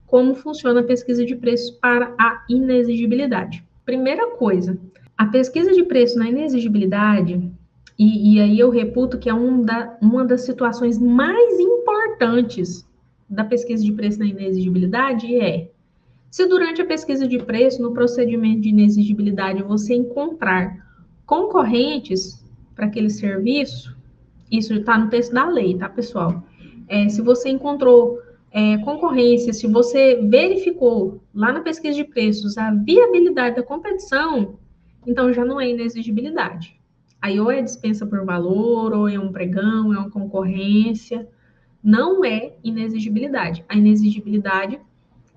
como funciona a pesquisa de preços para a inexigibilidade. Primeira coisa, a pesquisa de preço na inexigibilidade, e aí eu reputo que é uma das situações mais importantes da pesquisa de preço na inexigibilidade se durante a pesquisa de preço, no procedimento de inexigibilidade, você encontrar concorrentes para aquele serviço, isso está no texto da lei, tá, pessoal? Se você encontrou concorrência, se você verificou lá na pesquisa de preços a viabilidade da competição, então já não é inexigibilidade. Aí ou é dispensa por valor, ou é um pregão, é uma concorrência. Não é inexigibilidade. A inexigibilidade,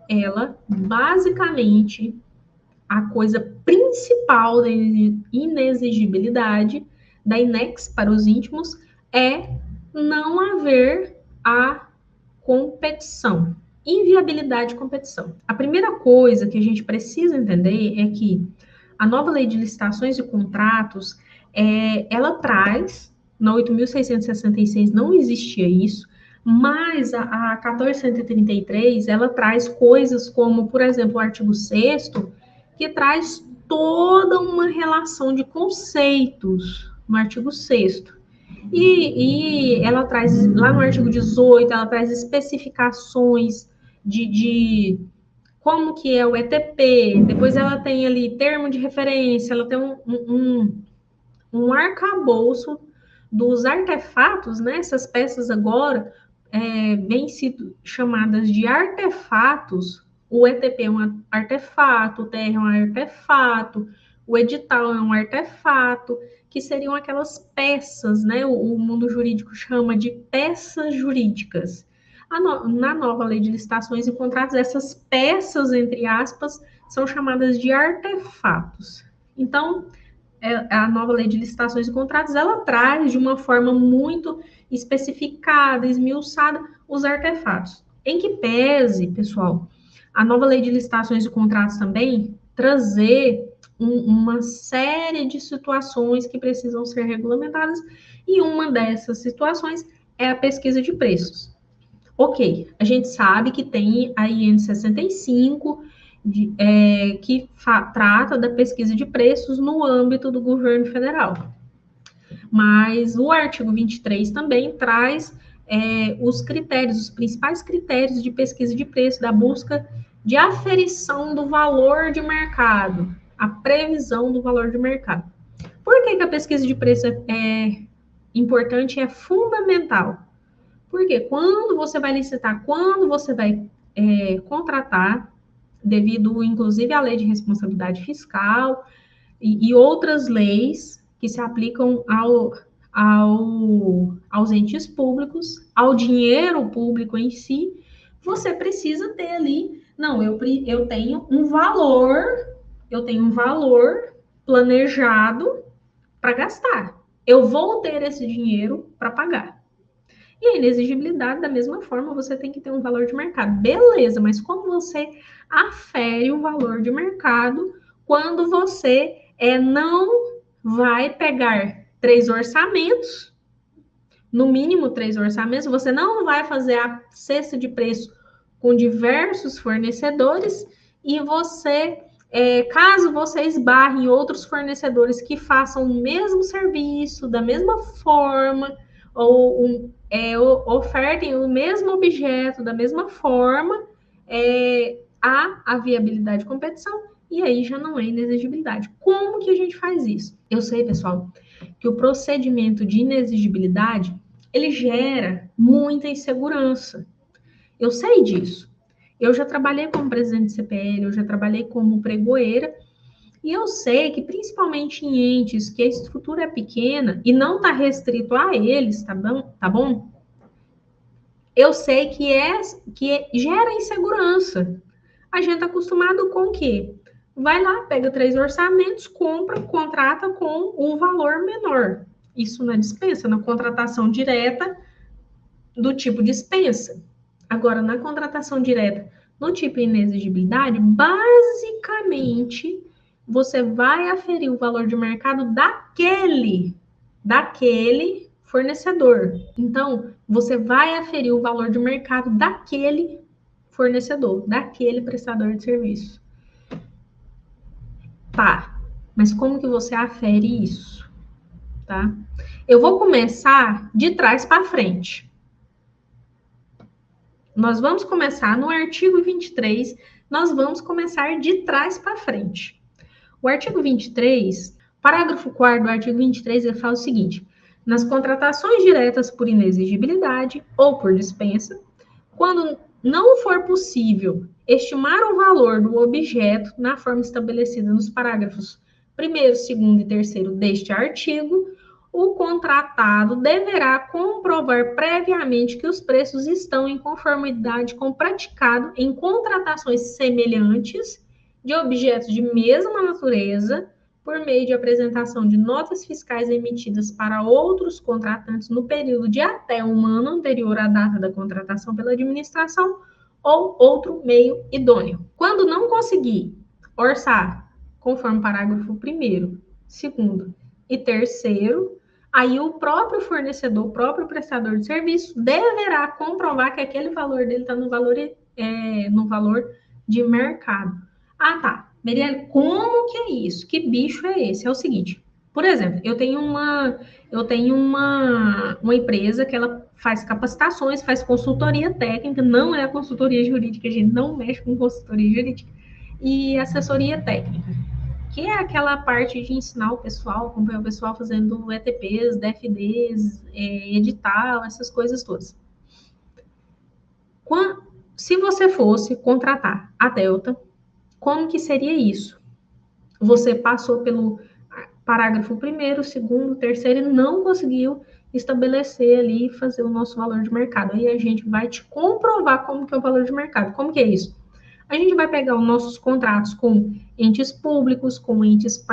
ela, basicamente, a coisa principal da inexigibilidade, da inex para os íntimos, é não haver a competição. Inviabilidade de competição. A primeira coisa que a gente precisa entender é que a nova lei de licitações e contratos, ela traz, na 8.666 não existia isso, mas a 1433, ela traz coisas como, por exemplo, o artigo 6º, que traz toda uma relação de conceitos no artigo 6º. E ela traz, lá no artigo 18, ela traz especificações de como que é o ETP, depois ela tem ali termo de referência, ela tem um arcabouço dos artefatos, né? Essas peças agora vêm sido chamadas de artefatos. O ETP é um artefato, o TR é um artefato, o edital é um artefato, que seriam aquelas peças, né? O mundo jurídico chama de peças jurídicas. Na nova lei de licitações e contratos, essas peças, entre aspas, são chamadas de artefatos. Então, a nova lei de licitações e contratos, ela traz de uma forma muito especificada, esmiuçada, os artefatos. Em que pese, pessoal, a nova lei de licitações e contratos também trazer uma série de situações que precisam ser regulamentadas, e uma dessas situações é a pesquisa de preços. Ok, a gente sabe que tem a IN 65, que trata da pesquisa de preços no âmbito do governo federal. Mas o artigo 23 também traz os critérios, os principais critérios de pesquisa de preço, da busca de aferição do valor de mercado, a previsão do valor de mercado. Por que a pesquisa de preço é importante e é fundamental? Porque quando você vai licitar, quando você vai contratar, devido inclusive à lei de responsabilidade fiscal e outras leis que se aplicam aos entes públicos, ao dinheiro público em si, você precisa ter ali, não, eu tenho um valor planejado para gastar. Eu vou ter esse dinheiro para pagar. E a inexigibilidade, da mesma forma, você tem que ter um valor de mercado. Beleza, mas como você afere o valor de mercado quando você não vai pegar 3 orçamentos, no mínimo 3 orçamentos, você não vai fazer a cesta de preço com diversos fornecedores e você, caso você esbarre em outros fornecedores que façam o mesmo serviço, da mesma forma, ou ofertem o mesmo objeto da mesma forma, há a viabilidade de competição, e aí já não é inexigibilidade. Como que a gente faz isso? Eu sei, pessoal, que o procedimento de inexigibilidade, ele gera muita insegurança. Eu sei disso. Eu já trabalhei como presidente de CPL, eu já trabalhei como pregoeira, e eu sei que, principalmente em entes que a estrutura é pequena e não está restrito a eles, tá bom? Tá bom? Eu sei que gera insegurança. A gente está acostumado com o quê? Vai lá, pega 3 orçamentos, compra, contrata com um valor menor. Isso na dispensa, na contratação direta do tipo dispensa. Agora, na contratação direta no tipo inexigibilidade, basicamente, você vai aferir o valor de mercado daquele fornecedor. Então, você vai aferir o valor de mercado daquele fornecedor, daquele prestador de serviço. Tá, mas como que você afere isso? Tá? Eu vou começar de trás para frente. Nós vamos começar no artigo 23, nós vamos começar de trás para frente. O artigo 23, parágrafo 4º do artigo 23, ele fala o seguinte: nas contratações diretas por inexigibilidade ou por dispensa, quando não for possível estimar o valor do objeto na forma estabelecida nos parágrafos 1º, 2º e 3º deste artigo, o contratado deverá comprovar previamente que os preços estão em conformidade com o praticado em contratações semelhantes de objetos de mesma natureza, por meio de apresentação de notas fiscais emitidas para outros contratantes no período de até um ano anterior à data da contratação pela administração ou outro meio idôneo. Quando não conseguir orçar, conforme o parágrafo 1º, 2º e 3º, aí o próprio fornecedor, o próprio prestador de serviço deverá comprovar que aquele valor dele está no valor de mercado. Ah, tá. Merielle, como que é isso? Que bicho é esse? É o seguinte, por exemplo, eu tenho uma empresa que ela faz capacitações, faz consultoria técnica, não é a consultoria jurídica, a gente não mexe com consultoria jurídica, e assessoria técnica, que é aquela parte de ensinar o pessoal, acompanhar o pessoal fazendo ETPs, DFDs, edital, essas coisas todas. Se você fosse contratar a Delta, como que seria isso? Você passou pelo parágrafo 1º, 2º, 3º e não conseguiu estabelecer ali, fazer o nosso valor de mercado. Aí a gente vai te comprovar como que é o valor de mercado. Como que é isso? A gente vai pegar os nossos contratos com entes públicos, com entes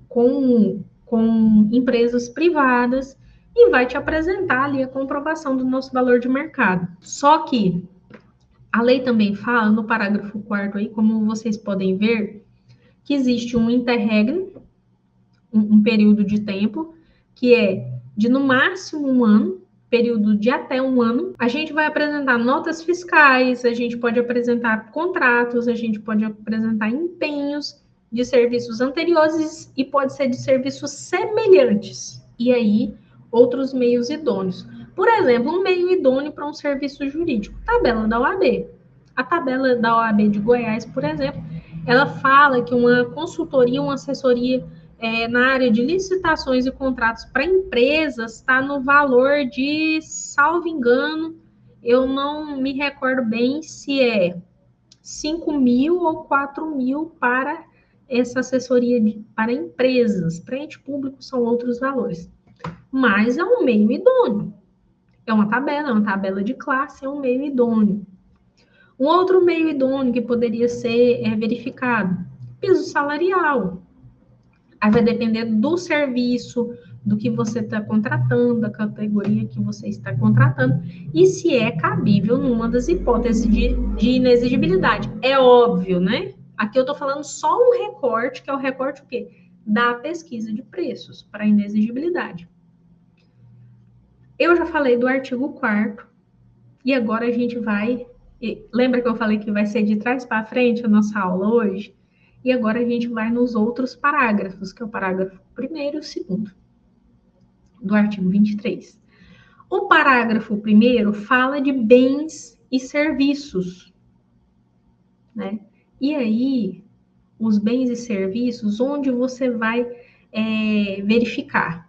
com empresas privadas e vai te apresentar ali a comprovação do nosso valor de mercado. Só que a lei também fala, no parágrafo 4º aí, como vocês podem ver, que existe um interregnum, um período de tempo, que é de no máximo um ano, período de até um ano. A gente vai apresentar notas fiscais, a gente pode apresentar contratos, a gente pode apresentar empenhos de serviços anteriores e pode ser de serviços semelhantes. E aí, outros meios idôneos. Por exemplo, um meio idôneo para um serviço jurídico, tabela da OAB. A tabela da OAB de Goiás, por exemplo, ela fala que uma consultoria, uma assessoria na área de licitações e contratos para empresas está no valor de, salvo engano, eu não me recordo bem se é 5 mil ou 4 mil para essa assessoria para empresas. Para ente público são outros valores. Mas é um meio idôneo. É uma tabela de classe, é um meio idôneo. Um outro meio idôneo que poderia ser verificado, piso salarial. Aí vai depender do serviço, do que você está contratando, da categoria que você está contratando, e se é cabível numa das hipóteses de inexigibilidade. É óbvio, né? Aqui eu estou falando só um recorte, que é o recorte o quê? Da pesquisa de preços para inexigibilidade. Eu já falei do artigo 4º, e agora a gente vai... Lembra que eu falei que vai ser de trás para frente a nossa aula hoje? E agora a gente vai nos outros parágrafos, que é o parágrafo 1º e o 2º do artigo 23. O parágrafo 1º fala de bens e serviços, né? E aí, os bens e serviços, onde você vai verificar?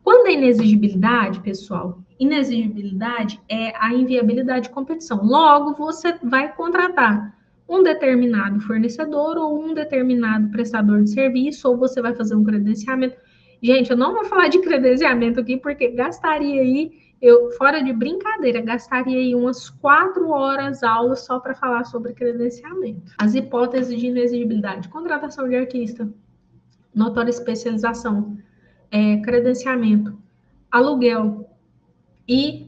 Quando é inexigibilidade, pessoal, inexigibilidade é a inviabilidade de competição. Logo, você vai contratar um determinado fornecedor ou um determinado prestador de serviço, ou você vai fazer um credenciamento. Gente, eu não vou falar de credenciamento aqui, porque gastaria aí, fora de brincadeira, gastaria aí umas 4 horas aula só para falar sobre credenciamento. As hipóteses de inexigibilidade: contratação de artista, notória especialização, credenciamento, aluguel e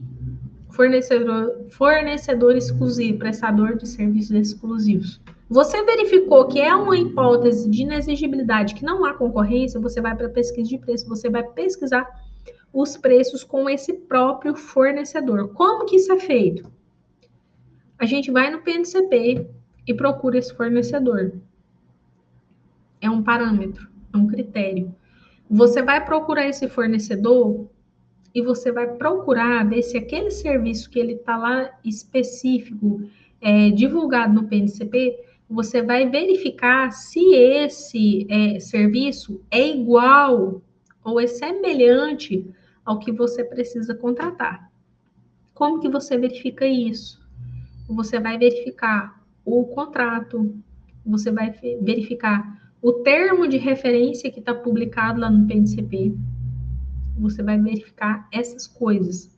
fornecedor exclusivo, prestador de serviços exclusivos. Você verificou que é uma hipótese de inexigibilidade, que não há concorrência, você vai para a pesquisa de preço, você vai pesquisar os preços com esse próprio fornecedor. Como que isso é feito? A gente vai no PNCP e procura esse fornecedor. É um parâmetro, é um critério. Você vai procurar esse fornecedor e você vai procurar ver se aquele serviço que ele está lá específico, divulgado no PNCP, você vai verificar se esse serviço é igual ou é semelhante ao que você precisa contratar. Como que você verifica isso? Você vai verificar o contrato, você vai verificar o termo de referência que está publicado lá no PNCP, você vai verificar essas coisas.